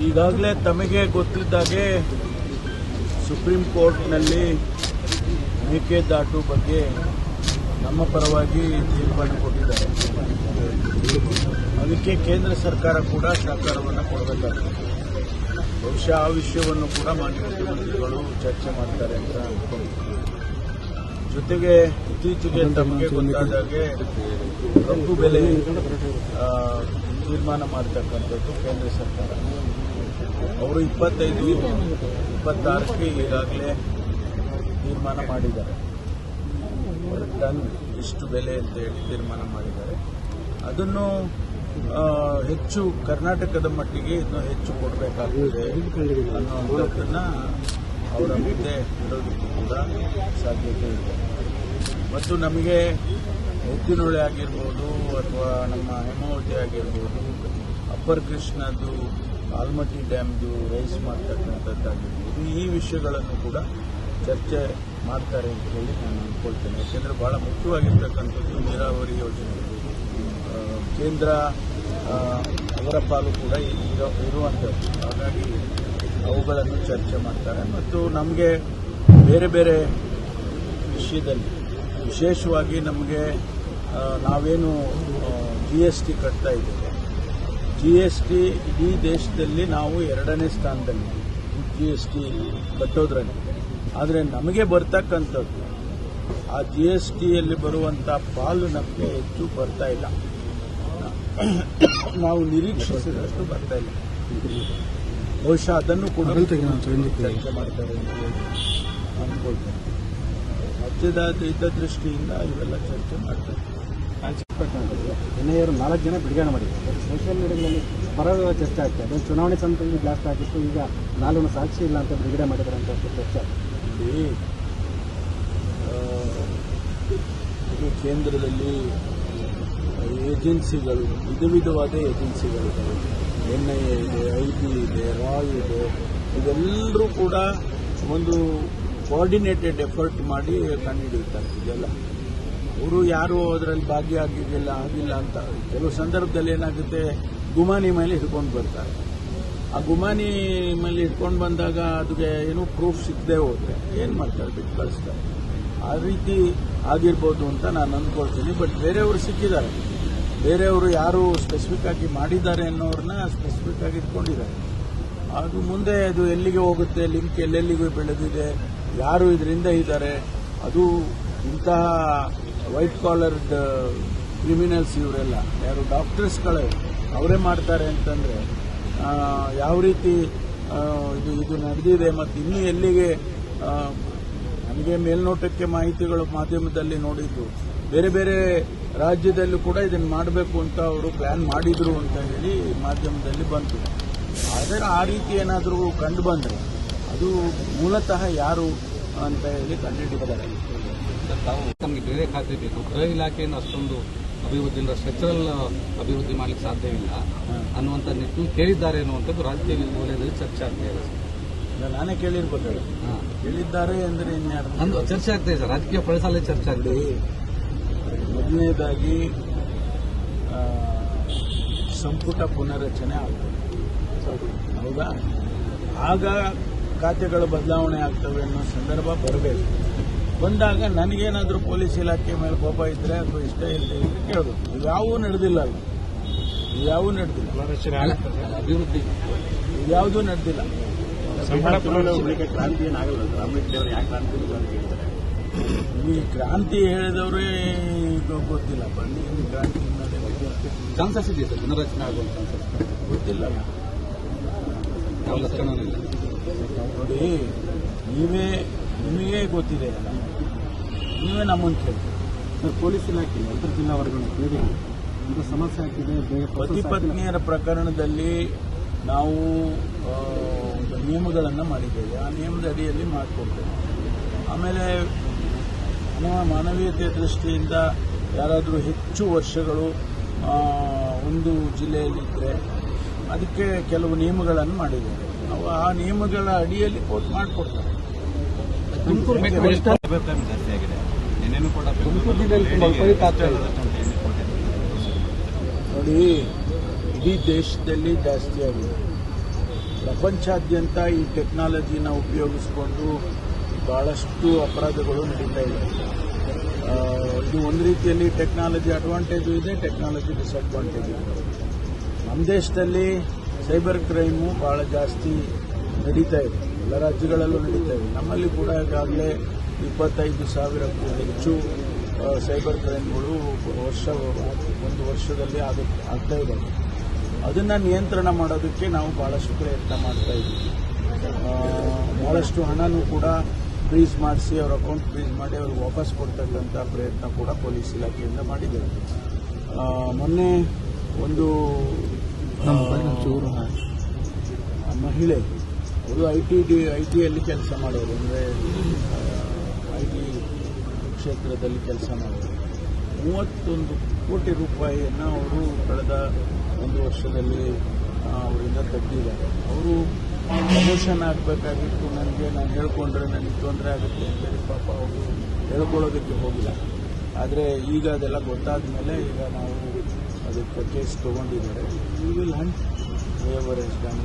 ಈಗಾಗಲೇ ತಮಗೆ ಗೊತ್ತಿದ್ದಾಗೆ ಸುಪ್ರೀಂ ಕೋರ್ಟ್ನಲ್ಲಿ ಮೇಕೆದಾಟು ಬಗ್ಗೆ ನಮ್ಮ ಪರವಾಗಿ ತೀರ್ಮಾನ ಕೊಟ್ಟಿದ್ದಾರೆ. ಅದಕ್ಕೆ ಕೇಂದ್ರ ಸರ್ಕಾರ ಕೂಡ ಸಹಕಾರವನ್ನು ಕೊಡಬೇಕಾಗಿದೆ. ಬಹುಶಃ ಆ ವಿಷಯವನ್ನು ಕೂಡ ಮಾನ್ಯ ಮುಖ್ಯಮಂತ್ರಿಗಳು ಚರ್ಚೆ ಮಾಡ್ತಾರೆ ಅಂತ ಅನ್ಕೊಂಡಿದ್ದೀನಿ. ಜೊತೆಗೆ ಇತ್ತೀಚೆಗೆ ತಮಗೆ ಗೊತ್ತಾದಾಗೆ ಕಬ್ಬು ಬೆಲೆ ತೀರ್ಮಾನ ಮಾಡತಕ್ಕಂಥದ್ದು ಕೇಂದ್ರ ಸರ್ಕಾರ. ಅವರು 25-26ಕ್ಕೆ ಈಗಾಗಲೇ ತೀರ್ಮಾನ ಮಾಡಿದ್ದಾರೆ. ಟನ್ ಇಷ್ಟು ಬೆಲೆ ಅಂತ ಹೇಳಿ ತೀರ್ಮಾನ ಮಾಡಿದ್ದಾರೆ. ಅದನ್ನು ಹೆಚ್ಚು ಕರ್ನಾಟಕದ ಮಟ್ಟಿಗೆ ಇನ್ನೂ ಹೆಚ್ಚು ಕೊಡಬೇಕಾಗುತ್ತದೆ ಅನ್ನುವಂಥದ್ದನ್ನು ಅವರ ಮುಂದೆ ಇಡೋದಕ್ಕೂ ಕೂಡ ಸಾಧ್ಯತೆ ಇದೆ. ಮತ್ತು ನಮಗೆ ಎತ್ತಿನೊಳೆ ಆಗಿರ್ಬೋದು ಅಥವಾ ನಮ್ಮ ಹೇಮಾವತಿ ಆಗಿರ್ಬೋದು, ಅಪ್ಪರ್ ಕೃಷ್ಣದು ಆಲ್ಮಟ್ಟಿ ಡ್ಯಾಮ್ದು ರೈಸ್ ಮಾಡ್ತಕ್ಕಂಥದ್ದಾಗಿರ್ಬೋದು, ಈ ವಿಷಯಗಳನ್ನು ಕೂಡ ಚರ್ಚೆ ಮಾಡ್ತಾರೆ ಅಂತ ಹೇಳಿ ನಾನು ಅಂದ್ಕೊಳ್ತೇನೆ. ಯಾಕೆಂದರೆ ಬಹಳ ಮುಖ್ಯವಾಗಿರ್ತಕ್ಕಂಥದ್ದು ನೀರಾವರಿ ಯೋಜನೆ. ಕೇಂದ್ರ ಅವರ ಪಾಲು ಕೂಡ ಇರುವಂಥದ್ದು. ಹಾಗಾಗಿ ಅವುಗಳನ್ನು ಚರ್ಚೆ ಮಾಡ್ತಾರೆ. ಮತ್ತು ನಮಗೆ ಬೇರೆ ಬೇರೆ ವಿಷಯದಲ್ಲಿ ವಿಶೇಷವಾಗಿ ನಮಗೆ ನಾವೇನು GST ಕಟ್ತಾ ಇದ್ದೇವೆ, GST ಇಡೀ ದೇಶದಲ್ಲಿ ನಾವು 2ನೇ ಸ್ಥಾನದಲ್ಲಿ GST ಕಟ್ಟೋದ್ರಲ್ಲಿ. ಆದರೆ ನಮಗೆ ಬರ್ತಕ್ಕಂಥದ್ದು ಆ GSTಯಲ್ಲಿ ಬರುವಂಥ ಪಾಲು ನಮಗೆ ಹೆಚ್ಚು ಬರ್ತಾ ಇಲ್ಲ. ನಾವು ನಿರೀಕ್ಷಿಸಿದಷ್ಟು ಬರ್ತಾ ಇಲ್ಲ. ಬಹುಶಃ ಅದನ್ನು ಕೂಡ ಚರ್ಚೆ ಮಾಡ್ತಾರೆ ಅಂತ ಅಂದ್ಕೊಳ್ತೇನೆ. ರಾಜ್ಯದ ಹಿತದೃಷ್ಟಿಯಿಂದ ಇವೆಲ್ಲ ಚರ್ಚೆ ಮಾಡ್ತಾರೆ. ನಿನ್ನೆಯವರು 4 ಜನ ಬಿಡುಗಡೆ ಮಾಡಿದ್ದಾರೆ. ಸೋಷಿಯಲ್ ಮೀಡಿಯಾಗಳಲ್ಲಿ ಪರವಾಗಿ ಚರ್ಚೆ ಆಗ್ತಾ ಇದೆ. ಚುನಾವಣೆ ಸಮಯದಲ್ಲಿ ಬ್ಲಾಸ್ಟ್ ಆಗಿತ್ತು. ಈಗ 4 ಸಾಕ್ಷಿ ಇಲ್ಲ ಅಂತ ಬಿಡುಗಡೆ ಮಾಡಿದ್ದಾರೆ ಅಂತ ಚರ್ಚೆ. ಇದು ಕೇಂದ್ರದಲ್ಲಿ ಏಜೆನ್ಸಿಗಳು, ವಿಧವಾದ ಏಜೆನ್ಸಿಗಳಿವೆ. NIA ಇದೆ, IB ಇದೆ, ರಾಯ್ ಇದೆ. ಇವೆಲ್ಲರೂ ಕೂಡ ಒಂದು ಕೋಆರ್ಡಿನೇಟೆಡ್ ಎಫರ್ಟ್ ಮಾಡಿ ಕಂಡುಹಿಡಿಯುತ್ತಾರೆ. ಇದೆಲ್ಲ ಅವರು ಯಾರು ಅದರಲ್ಲಿ ಭಾಗಿಯಾಗಿಲ್ಲ ಆಗಿಲ್ಲ ಅಂತ ಕೆಲವು ಸಂದರ್ಭದಲ್ಲಿ ಏನಾಗುತ್ತೆ, ಗುಮಾನಿ ಮೇಲೆ ಹಿಡ್ಕೊಂಡು ಬರ್ತಾರೆ. ಆ ಗುಮಾನಿ ಮೇಲೆ ಇಟ್ಕೊಂಡು ಬಂದಾಗ ಅದಕ್ಕೆ ಏನೂ ಪ್ರೂಫ್ ಸಿಗದೆ ಹೋದ್ರೆ ಏನು ಮಾಡ್ತಾರೆ, ಬಿಟ್ಟು ಕಳಿಸ್ತಾರೆ. ಆ ರೀತಿ ಆಗಿರ್ಬೋದು ಅಂತ ನಾನು ಅಂದ್ಕೊಳ್ತೀನಿ. ಬಟ್ ಬೇರೆಯವರು ಸಿಕ್ಕಿದ್ದಾರೆ. ಬೇರೆಯವರು ಯಾರು ಸ್ಪೆಸಿಫಿಕ್ ಆಗಿ ಮಾಡಿದ್ದಾರೆ ಅನ್ನೋರನ್ನ ಸ್ಪೆಸಿಫಿಕ್ ಆಗಿ ಇಟ್ಕೊಂಡಿದ್ದಾರೆ. ಅದು ಮುಂದೆ ಅದು ಎಲ್ಲಿಗೆ ಹೋಗುತ್ತೆ, ಲಿಂಕ್ ಎಲ್ಲೆಲ್ಲಿಗೂ ಬೆಳೆದಿದೆ, ಯಾರು ಇದರಿಂದ ಇದ್ದಾರೆ, ಅದು ಇಂತಹ ವೈಟ್ ಕಾಲರ್ಡ್ ಕ್ರಿಮಿನಲ್ಸ್ ಇವರೆಲ್ಲ ಯಾರು ಡಾಕ್ಟರ್ಸ್ಗಳೇ ಅವರೇ ಮಾಡ್ತಾರೆ ಅಂತಂದರೆ ಯಾವ ರೀತಿ ಇದು ನಡೆದಿದೆ. ಮತ್ತು ಇನ್ನೂ ಎಲ್ಲಿಗೆ ನನಗೆ ಮೇಲ್ನೋಟಕ್ಕೆ ಮಾಹಿತಿಗಳು ಮಾಧ್ಯಮದಲ್ಲಿ ನೋಡಿದ್ದು ಬೇರೆ ಬೇರೆ ರಾಜ್ಯದಲ್ಲೂ ಕೂಡ ಇದನ್ನು ಮಾಡಬೇಕು ಅಂತ ಅವರು ಪ್ಲಾನ್ ಮಾಡಿದ್ರು ಅಂತ ಹೇಳಿ ಮಾಧ್ಯಮದಲ್ಲಿ ಬಂತು. ಆದರೆ ಆ ರೀತಿ ಏನಾದರೂ ಕಂಡು ಬಂದರೆ ಅದು ಮೂಲತಃ ಯಾರು ಅಂತ ಹೇಳಿ ಕಂಡುಹಿಡಿದ್ದಾರೆ. ನಮಗೆ ಬೇರೆ ಖಾತೆ ಬೇಕು, ಗೃಹ ಇಲಾಖೆಯನ್ನು ಅಷ್ಟೊಂದು ಅಭಿವೃದ್ಧಿ ಸ್ಟ್ರಕ್ಚರಲ್ ಅಭಿವೃದ್ಧಿ ಮಾಡಲಿಕ್ಕೆ ಸಾಧ್ಯವಿಲ್ಲ ಅನ್ನುವಂಥ ನಿಟ್ಟಿನಲ್ಲಿ ಕೇಳಿದ್ದಾರೆ ಅನ್ನುವಂಥದ್ದು ರಾಜಕೀಯ ವಲಯದಲ್ಲಿ ಚರ್ಚೆ ಆಗ್ತಾ ಇದೆ. ನಾನೇ ಕೇಳಿರ್ಬೇಕು. ಕೇಳಿದ್ದಾರೆ ಅಂದರೆ ಇನ್ಯಾರು ಚರ್ಚೆ ಆಗ್ತಾ ಇದೆ ಸರ್, ರಾಜಕೀಯ ಪ್ರದೇಶದಲ್ಲಿ ಚರ್ಚೆ ಆಗ್ತಾ ಇದೆ. ಮೊದಲನೇದಾಗಿ ಸಂಪುಟ ಪುನರ್ರಚನೆ ಆಗ್ತದೆ, ಹೌದಾ? ಆಗ ಖಾತೆಗಳ ಬದಲಾವಣೆ ಆಗ್ತವೆ ಅನ್ನೋ ಸಂದರ್ಭ ಬರಬೇಕು. ಬಂದಾಗ ನನಗೇನಾದರೂ ಪೊಲೀಸ್ ಇಲಾಖೆ ಮೇಲೆ ಕೋಪ ಇದ್ದರೆ ಅಥವಾ ಇಷ್ಟ ಇಲ್ಲದೆ ಇದ್ರೆ ಕೇಳಬೇಕು. ಇವ್ಯಾವೂ ನಡೆದಿಲ್ಲ, ಇವ್ಯಾವೂ ನಡೆದಿಲ್ಲ, ಅಭಿವೃದ್ಧಿ ಇವ್ಯಾವುದೂ ನಡೆದಿಲ್ಲ. ಕ್ರಾಂತಿ ಏನಾಗಲ್ಲ. ರಾಮಲಿಂಗೇವರು ಯಾಕೆ ಕ್ರಾಂತಿ ಹೇಳ್ತಾರೆ? ಈ ಕ್ರಾಂತಿ ಹೇಳಿದವರೇ ಗೊತ್ತಿಲ್ಲ. ಬನ್ನಿ ಕ್ರಾಂತಿ ಚಾನ್ಸಸ್ ಇದೆ ಸರ್, ಪುನರ್ರಚನೆ ಆಗುವಂತ ಚಾನ್ಸಸ್ ಗೊತ್ತಿಲ್ಲ. ಯಾವ ಲಕ್ಷಣವೂ ಇಲ್ಲ ನೋಡಿ, ನಿಮಗೆ ಗೊತ್ತಿದೆ ಅಲ್ಲ, ನೀವೇ ನಮ್ಮನ್ನು ಕೇಳ್ತೀವಿ. ಪೊಲೀಸ್ ಇಲಾಖೆ ಅಂತರ್ ಜಿಲ್ಲಾ ವರ್ಗಗಳ ಬೇರೆ ಇದು ಸಮಸ್ಯೆ ಆಗ್ತಿದೆ. ಪತಿ ಪತ್ನಿಯರ ಪ್ರಕರಣದಲ್ಲಿ ನಾವು ಒಂದು ನಿಯಮಗಳನ್ನು ಮಾಡಿದ್ದೇವೆ. ಆ ನಿಯಮದ ಅಡಿಯಲ್ಲಿ ಮಾಡಿಕೊಡ್ತೇವೆ. ಆಮೇಲೆ ಮಾನವೀಯತೆಯ ದೃಷ್ಟಿಯಿಂದ ಯಾರಾದರೂ ಹೆಚ್ಚು ವರ್ಷಗಳು ಒಂದು ಜಿಲ್ಲೆಯಲ್ಲಿದ್ದರೆ ಅದಕ್ಕೆ ಕೆಲವು ನಿಯಮಗಳನ್ನು ಮಾಡಿದ್ದೇವೆ. ನಾವು ಆ ನಿಯಮಗಳ ಅಡಿಯಲ್ಲಿ ಕೋರ್ಟ್ ಮಾಡಿಕೊಡ್ತಾರೆ. ನೋಡಿ, ಇಡೀ ದೇಶದಲ್ಲಿ ಜಾಸ್ತಿ ಆಗಿದೆ. ಪ್ರಪಂಚಾದ್ಯಂತ ಈ ಟೆಕ್ನಾಲಜಿನ ಉಪಯೋಗಿಸಿಕೊಂಡು ಬಹಳಷ್ಟು ಅಪರಾಧಗಳು ನಡೀತಾ ಇದೆ. ಇದು ಒಂದು ರೀತಿಯಲ್ಲಿ ಟೆಕ್ನಾಲಜಿ ಅಡ್ವಾಂಟೇಜು ಇದೆ, ಟೆಕ್ನಾಲಜಿ ಡಿಸ್ಅಡ್ವಾಂಟೇಜ್ ಇದೆ. ನಮ್ಮ ದೇಶದಲ್ಲಿ ಸೈಬರ್ ಕ್ರೈಮು ಬಹಳ ಜಾಸ್ತಿ ನಡೀತಾ ಇದೆ, ಎಲ್ಲ ರಾಜ್ಯಗಳಲ್ಲೂ ನಡೀತಾ ಇದೆ. ನಮ್ಮಲ್ಲಿ ಕೂಡ ಈಗಾಗಲೇ 25,000ಕ್ಕೂ ಹೆಚ್ಚು ಸೈಬರ್ ಕ್ರೈಮ್ಗಳು ಒಂದು ವರ್ಷದಲ್ಲಿ ಆಗ್ತಾ ಇದ್ದಾವೆ. ಅದನ್ನು ನಿಯಂತ್ರಣ ಮಾಡೋದಕ್ಕೆ ನಾವು ಬಹಳಷ್ಟು ಪ್ರಯತ್ನ ಮಾಡ್ತಾ ಇದ್ದೀವಿ. ಬಹಳಷ್ಟು ಹಣನೂ ಕೂಡ ಫ್ರೀಸ್ ಮಾಡಿಸಿ, ಅವ್ರ ಅಕೌಂಟ್ ಫ್ರೀಸ್ ಮಾಡಿ ಅವ್ರಿಗೆ ವಾಪಸ್ ಕೊಡ್ತಕ್ಕಂಥ ಪ್ರಯತ್ನ ಕೂಡ ಪೊಲೀಸ್ ಇಲಾಖೆಯಿಂದ ಮಾಡಿದ್ದಾರೆ. ಮೊನ್ನೆ ಒಂದು ಮಹಿಳೆ, ಅವರು ಐಟಿಯಲ್ಲಿ ಕೆಲಸ ಮಾಡೋರು, ಅಂದರೆ ಐಟಿ ಕ್ಷೇತ್ರದಲ್ಲಿ ಕೆಲಸ ಮಾಡೋರು, 31 ಕೋಟಿ ರೂಪಾಯಿಯನ್ನು ಅವರು ಕಳೆದ ಒಂದು ವರ್ಷದಲ್ಲಿ ಅವರಿಂದ ತೆಗೆದಿದ್ದಾರೆ. ಅವರು ಪ್ರಮೋಷನ್ ಆಗಬೇಕಾಗಿತ್ತು, ನಾನು ಹೇಳ್ಕೊಂಡ್ರೆ ನನಗೆ ತೊಂದರೆ ಆಗುತ್ತೆ ಅಂತೇಳಿ ಪಾಪ ಅವರು ಹೇಳ್ಕೊಳ್ಳೋದಕ್ಕೆ ಹೋಗಿಲ್ಲ. ಆದರೆ ಈಗ ಅದೆಲ್ಲ ಗೊತ್ತಾದ ಮೇಲೆ ಈಗ ನಾವು ಅದಕ್ಕೆ ಕೇಸ್ ತೊಗೊಂಡಿದ್ದಾರೆ. We will hunt whoever has done.